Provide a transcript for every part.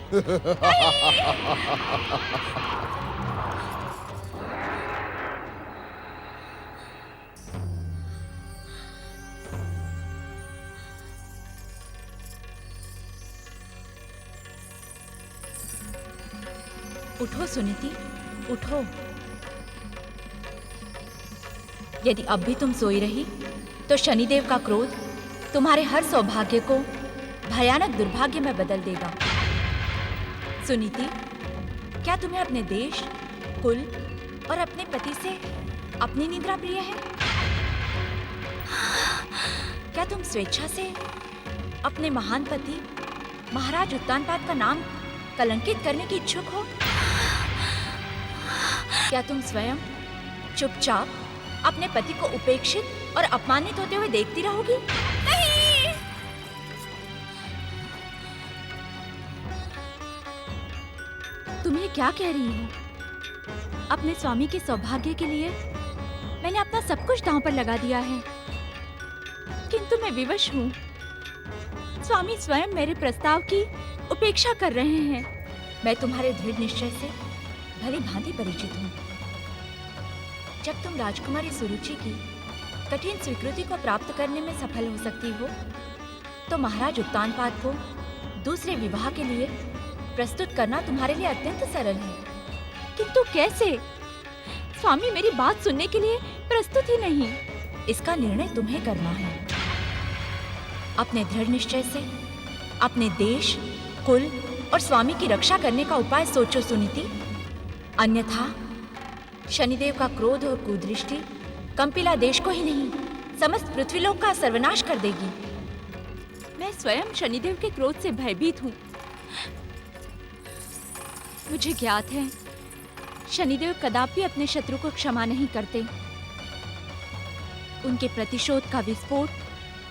उठो सुनीति, उठो। यदि अब भी तुम सोई रही तो शनिदेव का क्रोध तुम्हारे हर सौभाग्य को भयानक दुर्भाग्य में बदल देगा। सुनीति, क्या तुम्हें अपने देश, कुल और अपने पति से अपनी निद्रा प्रिय है? क्या तुम स्वेच्छा से अपने महान पति महाराज उत्तानपाद का नाम कलंकित करने की इच्छुक हो? क्या तुम स्वयं चुपचाप अपने पति को उपेक्षित और अपमानित होते हुए देखती रहोगी? नहीं! तुम ये क्या कह रही हो? अपने स्वामी के सौभाग्य के लिए मैंने अपना सब कुछ दांव पर लगा दिया है, किंतु मैं विवश हूँ। स्वामी स्वयं मेरे प्रस्ताव की उपेक्षा कर रहे हैं। मैं तुम्हारे दृढ़ निश्चय से भली भांति परिचित हूँ। जब तुम राजकुमारी सुरुचि की कठिन स्वीकृति को प्राप्त करने में सफल हो सकती हो, तो महाराज उत्तानपाद को दूसरे विवाह के लिए प्रस्तुत करना तुम्हारे लिए अत्यंत सरल है। किंतु कैसे? स्वामी मेरी बात सुनने के लिए प्रस्तुत ही नहीं। इसका निर्णय तुम्हें करना है। अपने दृढ़ निश्चय से अपने देश, कुल और स्वामी की रक्षा करने का उपाय सोचो सुनीति। अन्यथा शनिदेव का क्रोध और कुदृष्टि कंपिला देश को ही नहीं, समस्त पृथ्वीलोक का सर्वनाश कर देगी। मैं स्वयं शनिदेव के क्रोध से भयभीत हूँ। मुझे ज्ञात है शनिदेव कदापि अपने शत्रु को क्षमा नहीं करते। उनके प्रतिशोध का विस्फोट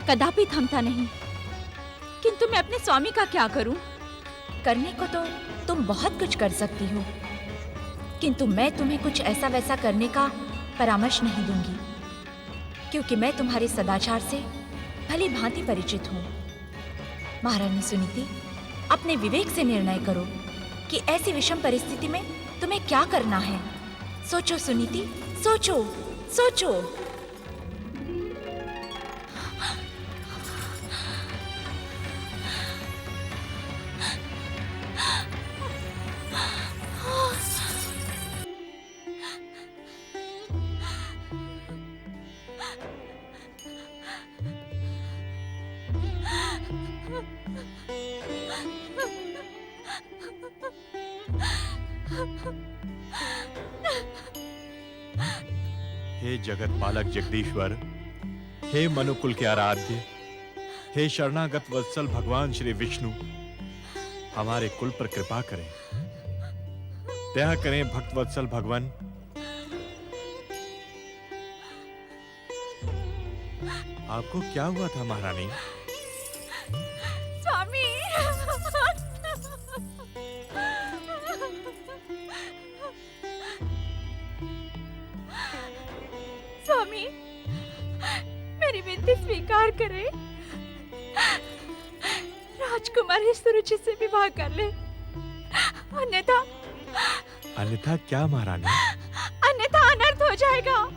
कदापि थमता नहीं। किंतु मैं अपने स्वामी का क्या करूं? करने को तो तुम बहुत कुछ कर सकती हो, किंतु मैं तुम्हें कुछ ऐसा वैसा करने का परामर्श नहीं दूंगी, क्योंकि मैं तुम्हारे सदाचार से भली भांति परिचित हूँ। महारानी सुनीति, अपने विवेक से निर्णय करो कि ऐसी विषम परिस्थिति में तुम्हें क्या करना है। सोचो सुनीति, सोचो, सोचो। हे जगत पालक जगदीश्वर, हे मनुकुल के आराध्य, हे शरणागत वत्सल भगवान श्री विष्णु, हमारे कुल पर कृपा करें, दया करें भक्त वत्सल भगवान। आपको क्या हुआ था महारानी? स्वामी, स्वामी, मेरी विनती स्वीकार करें। राजकुमारी सुरुचि से विवाह कर ले, अन्यथा अन्यथा क्या महारानी? अन्यथा अनर्थ हो जाएगा।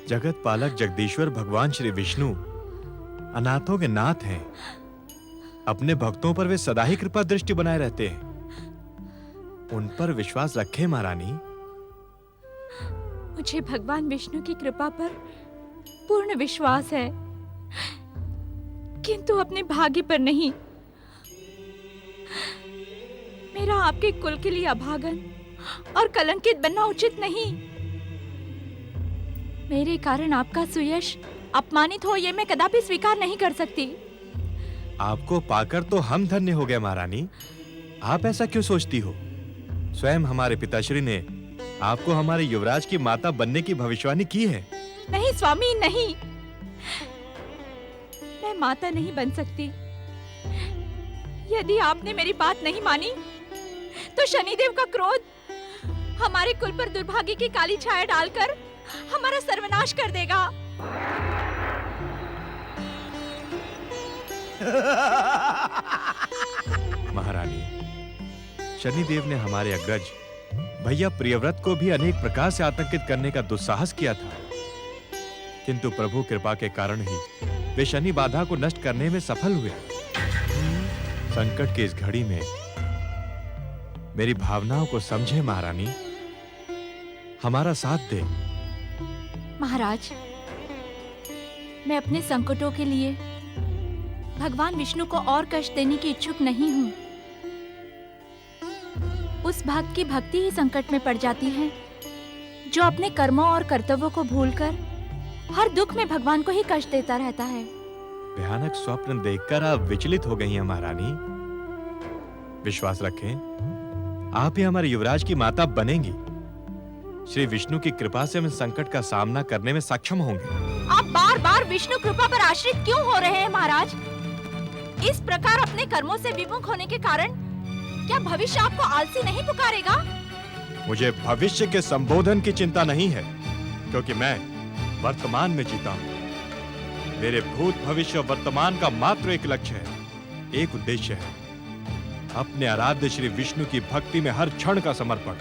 जगत पालक जगदीश्वर भगवान श्री विष्णु अनाथों के नाथ हैं। अपने भक्तों पर वे सदा ही कृपा दृष्टि बनाए रहते हैं। उन पर विश्वास रखें महारानी। मुझे भगवान विष्णु की कृपा पर पूर्ण विश्वास है, किंतु अपने भाग्य पर नहीं। मेरा आपके कुल के लिए अभागन और कलंकित बनना उचित नहीं। मेरे कारण आपका सुयश अपमानित हो, यह मैं कदापि स्वीकार नहीं कर सकती। आपको पाकर तो हम धन्य हो गए महारानी। आप ऐसा क्यों सोचती हो? स्वयं हमारे पिताश्री ने आपको हमारे युवराज की माता बनने की भविष्यवाणी की है। नहीं स्वामी, नहीं, मैं माता नहीं बन सकती। यदि आपने मेरी बात नहीं मानी तो शनिदेव का क्रोध हमारे कुल पर दुर्भाग्य की काली छाया डालकर हमारा सर्वनाश कर देगा। शनिदेव ने हमारे अग्रज भैया प्रियव्रत को भी अनेक प्रकार से आतंकित करने का दुस्साहस किया था, किंतु प्रभु कृपा के कारण ही वे शनि बाधा को नष्ट करने में सफल हुए। संकट की इस घड़ी में मेरी भावनाओं को समझे महारानी, हमारा साथ दे। महाराज, मैं अपने संकटों के लिए भगवान विष्णु को और कष्ट देने की इच्छुक नहीं हूँ। उस भक्त की भक्ति ही संकट में पड़ जाती है जो अपने कर्मों और कर्तव्यों को भूलकर हर दुख में भगवान को ही कष्ट देता रहता है। भयानक स्वप्न देखकर आप विचलित हो गई हैं महारानी। विश्वास रखें, आप ही हमारे युवराज की माता बनेंगी। श्री विष्णु की कृपा से हम इस संकट का सामना करने में सक्षम होंगे। आप बार बार विष्णु कृपा पर आश्रित क्यों हो रहे हैं महाराज? इस प्रकार अपने कर्मों से विमुख होने के कारण क्या भविष्य आपको आलसी नहीं पुकारेगा? मुझे भविष्य के संबोधन की चिंता नहीं है, क्योंकि मैं वर्तमान में जीता हूं। मेरे भूत भविष्य वर्तमान का मात्र एक लक्ष्य है, एक उद्देश्य है, अपने आराध्य श्री विष्णु की भक्ति में हर क्षण का समर्पण।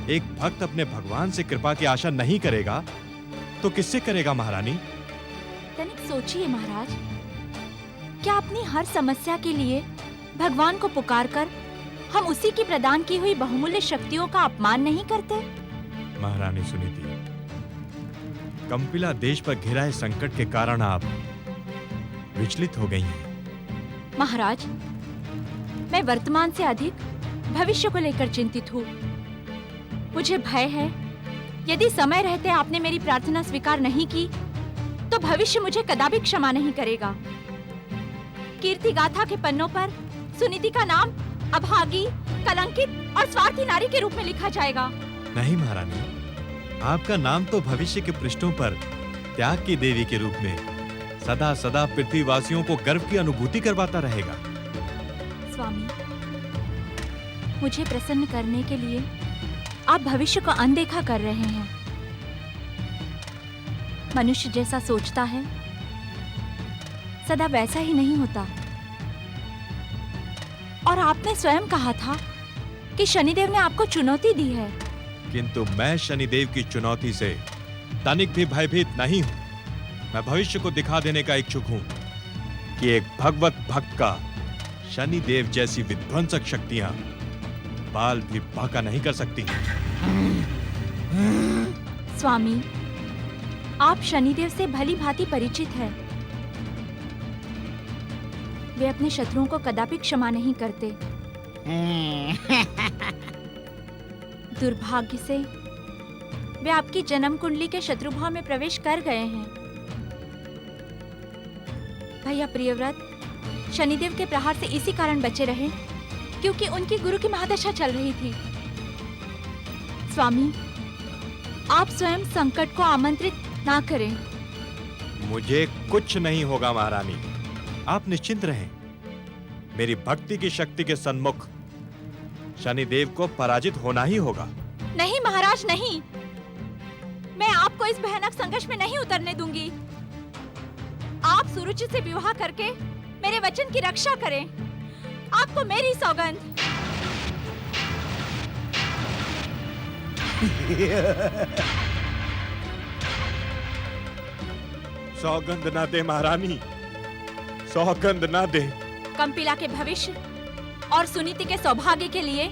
एक भक्त अपने भगवान से कृपा की आशा नहीं करेगा तो किससे करेगा महारानी? तनिक सोचिए महाराज, क्या अपनी हर समस्या के लिए भगवान को पुकारकर हम उसी की प्रदान की हुई बहुमूल्य शक्तियों का अपमान नहीं करते? महारानी सुनीति, कंपिला देश पर घिरा है संकट के कारण आप विचलित हो गई हैं। महाराज, मैं वर्तमान से अधिक भविष्य को लेकर चिंतित हूँ। मुझे भय है, यदि समय रहते आपने मेरी प्रार्थना स्वीकार नहीं की तो भविष्य मुझे कदापि क्षमा नहीं करेगा। कीर्ति गाथा के पन्नों पर सुनीति का नाम अभागी, कलंकित और स्वार्थी नारी के रूप में लिखा जाएगा। नहीं महारानी, आपका नाम तो भविष्य के पृष्ठों पर त्याग की देवी के रूप में सदा सदा पृथ्वीवासियों को गर्व की अनुभूति करवाता रहेगा। स्वामी, मुझे प्रसन्न करने के लिए आप भविष्य को अनदेखा कर रहे हैं। मनुष्य जैसा सोचता है सदा वैसा ही नहीं होता। और आपने स्वयं कहा था कि शनिदेव ने आपको चुनौती दी है। किंतु मैं शनिदेव की चुनौती से तनिक भी भयभीत नहीं हूं। मैं भविष्य को दिखा देने का इच्छुक हूं कि एक भगवत भक्त का शनिदेव जैसी विध्वंसक शक्तियां बाल भी बांका नहीं कर सकती। स्वामी, आप शनिदेव से भली भांति परिचित हैं। वे अपने शत्रुओं को कदापि क्षमा नहीं करते। दुर्भाग्य से वे आपकी जन्म कुंडली के शत्रुभाव में प्रवेश कर गए हैं। भैया प्रियव्रत शनिदेव के प्रहार से इसी कारण बचे रहे क्योंकि उनकी गुरु की महादशा चल रही थी। स्वामी, आप स्वयं संकट को आमंत्रित ना करें। मुझे कुछ नहीं होगा महारानी, आप निश्चिंत रहें। मेरी भक्ति की शक्ति के सन्मुख शनिदेव को पराजित होना ही होगा। नहीं महाराज, नहीं। मैं आपको इस भयानक संघर्ष में नहीं उतरने दूंगी। आप सुरुचि से विवाह करके मेरे वचन की रक्षा करें। आपको मेरी सौगंध। सौगंध ना दे महारानी, सौगंध ना दे। कंपिला के भविष्य और सुनीति के सौभाग्य के लिए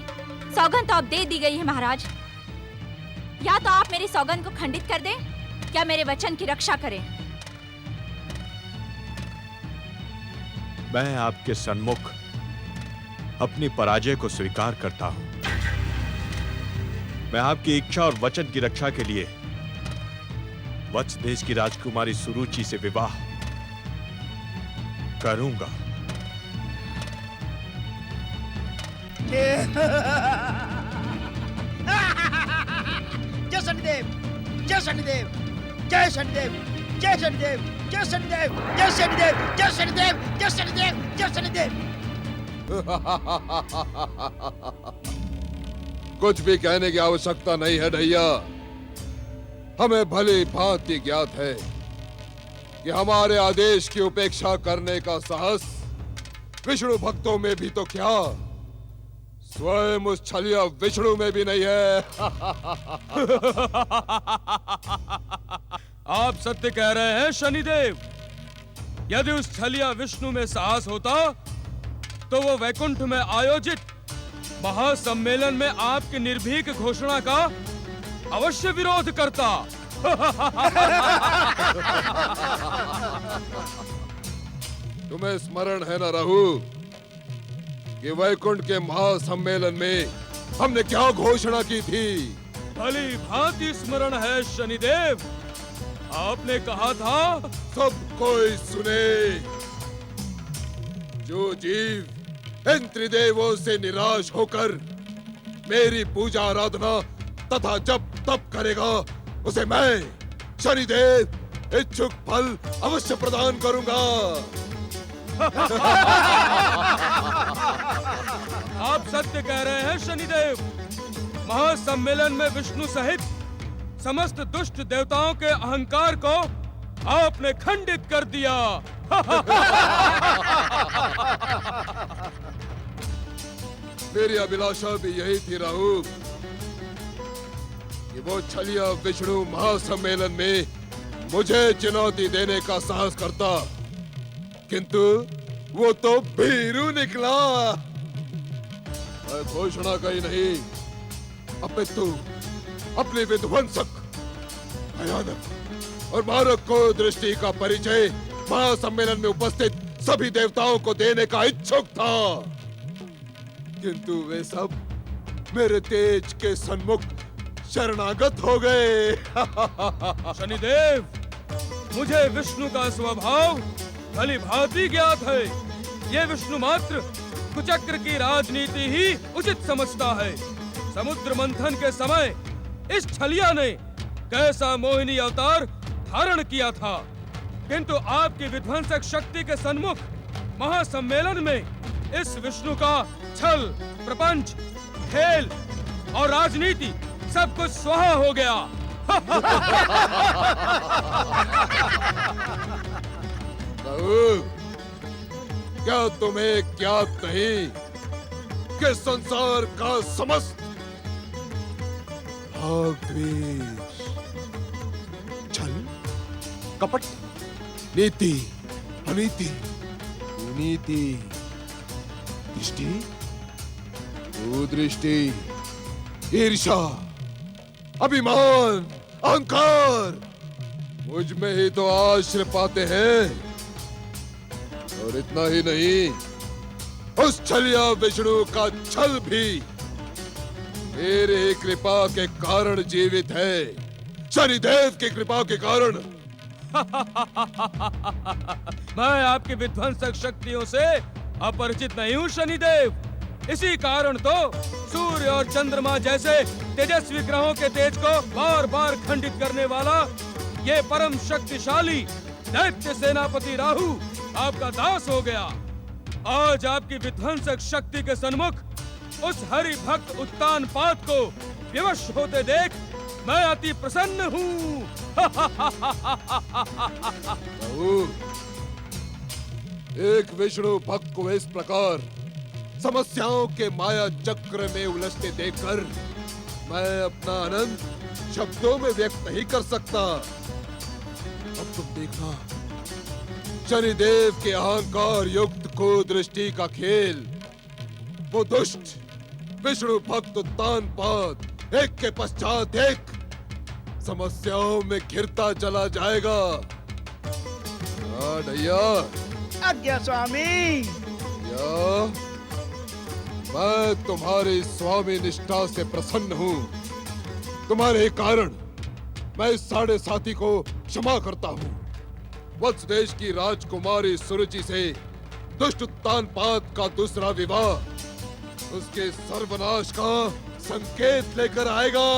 सौगंध तो अब दे दी गई है महाराज। या तो आप मेरी सौगंध को खंडित कर दें या मेरे वचन की रक्षा करें। मैं आपके सन्मुख अपनी पराजय को स्वीकार करता हूं। मैं आपकी इच्छा और वचन की रक्षा के लिए वत्स देश की राजकुमारी सुरुचि से विवाह करूंगा। जय शनिदेव, जय शनिदेव, जय शनिदेव, जय शनिदेव, जय शनिदेव, जय शनिदेव, जय शनिदेव, जय शनिदेव, जय शनिदेव। कुछ भी कहने की आवश्यकता नहीं है भैया। हमें भली भांति ज्ञात है कि हमारे आदेश की उपेक्षा करने का साहस विष्णु भक्तों में भी तो क्या स्वयं उस छलिया विष्णु में भी नहीं है। आप सत्य कह रहे हैं शनिदेव। यदि उस छलिया विष्णु में साहस होता तो वो वैकुंठ में आयोजित महासम्मेलन में आपकी निर्भीक घोषणा का अवश्य विरोध करता। तुम्हें स्मरण है ना रहु कि वैकुंठ के महासम्मेलन में हमने क्या घोषणा की थी? भली भांति स्मरण है शनिदेव। आपने कहा था, सब कोई सुने, जो जीव इन त्रिदेवों से निराश होकर मेरी पूजा आराधना तथा जप तप करेगा, उसे मैं शनिदेव इच्छुक फल अवश्य प्रदान करूंगा। आप सत्य कह रहे हैं शनिदेव। महासम्मेलन में विष्णु सहित समस्त दुष्ट देवताओं के अहंकार को आपने खंडित कर दिया। मेरी अभिलाषा भी यही थी राहु कि वो छलिया विष्णु महासम्मेलन में मुझे चुनौती देने का साहस करता, किंतु वो तो भीरू निकला। मैं घोषणा का ही नहीं, अपितु अपनी विध्वंसक, भयानक और मारक को दृष्टि का परिचय महासम्मेलन में उपस्थित सभी देवताओं को देने का इच्छुक था, किंतु वे सब मेरे तेज के सन्मुख शरणागत हो गए। शनिदेव, मुझे विष्णु का स्वभाव भली भांति ज्ञात है। ये विष्णु मात्र कुचक्र की राजनीति ही उचित समझता है। समुद्र मंथन के समय इस छलिया ने कैसा मोहिनी अवतार धारण किया था, किंतु आपकी विध्वंसक शक्ति के सन्मुख महासम्मेलन में इस विष्णु का छल, प्रपंच, खेल और राजनीति सब कुछ स्वाहा हो गया। क्या तुम्हें ज्ञात नहीं कि संसार का समस्त भाव द्वेष, छल, कपट, नीति, अनीति, कुनीति, दृष्टि, कुदृष्टि, ईर्ष्या, अभिमान, अहंकार मुझ में ही तो आश्रय पाते हैं। और इतना ही नहीं, उस छलिया विष्णु का छल भी मेरे ही कृपा के कारण जीवित है, शनिदेव की कृपा के कारण। मैं आपकी विध्वंसक शक्तियों से अपरिचित नहीं हूँ शनिदेव। इसी कारण तो सूर्य और चंद्रमा जैसे तेजस्वी ग्रहों के तेज को बार बार खंडित करने वाला ये परम शक्तिशाली दैत्य सेनापति राहु आपका दास हो गया। आज आपकी विध्वंसक शक्ति के सन्मुख उस हरि भक्त उत्तान पात को विवश होते देख मैं अति प्रसन्न हूँ। एक विष्णु भक्त को इस प्रकार समस्याओं के माया चक्र में उलझते देखकर मैं अपना आनंद शब्दों में व्यक्त नहीं कर सकता। अब तुम देखना, शनिदेव के अहंकार युक्त को दृष्टि का खेल वो दुष्ट विष्णु भक्त उत्तान पात एक के पश्चात एक समस्याओं में घिरता चला जाएगा। ढैया, आज्ञा स्वामी। क्या मैं तुम्हारी स्वामी निष्ठा से प्रसन्न हूँ। तुम्हारे कारण मैं इस साढ़े साथी को क्षमा करता हूँ। वत्स देश की राजकुमारी सुरुचि से दुष्ट उत्तान पात का दूसरा विवाह उसके सर्वनाश का संकेत लेकर आएगा।